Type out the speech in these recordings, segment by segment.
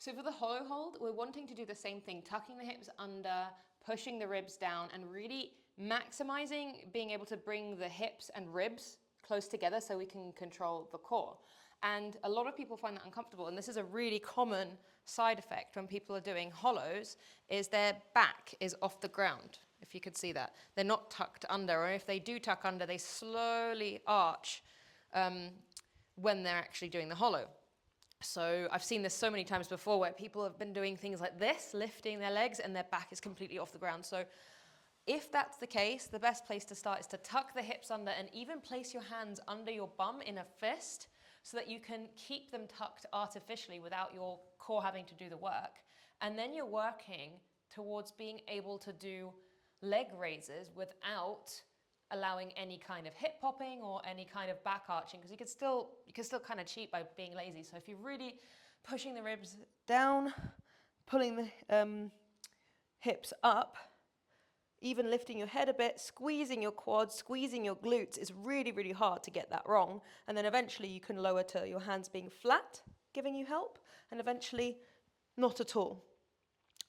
So for the hollow hold, we're wanting to do the same thing, tucking the hips under, pushing the ribs down, and really maximizing being able to bring the hips and ribs close together so we can control the core. And a lot of people find that uncomfortable, and this is a really common side effect when people are doing hollows, is their back is off the ground, if you could see that. They're not tucked under, or if they do tuck under, they slowly arch when they're actually doing the hollow. So I've seen this so many times before where people have been doing things like this, lifting their legs, and their back is completely off the ground. So if that's the case, the best place to start is to tuck the hips under and even place your hands under your bum in a fist so that you can keep them tucked artificially without your core having to do the work. And then you're working towards being able to do leg raises without allowing any kind of hip popping or any kind of back arching, because you can still kind of cheat by being lazy. So if you're really pushing the ribs down, pulling the hips up, even lifting your head a bit, squeezing your quads, squeezing your glutes, is really, really hard to get that wrong. And then eventually you can lower to your hands being flat, giving you help, and eventually not at all.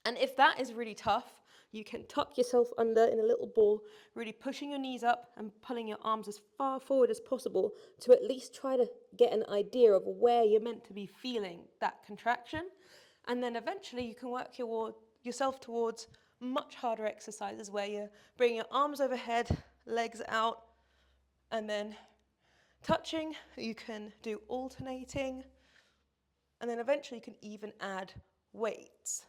And if that is really tough, you can tuck yourself under in a little ball, really pushing your knees up and pulling your arms as far forward as possible to at least try to get an idea of where you're meant to be feeling that contraction. And then eventually you can work yourself towards much harder exercises where you're bringing your arms overhead, legs out, and then touching. You can do alternating, and then eventually you can even add weights.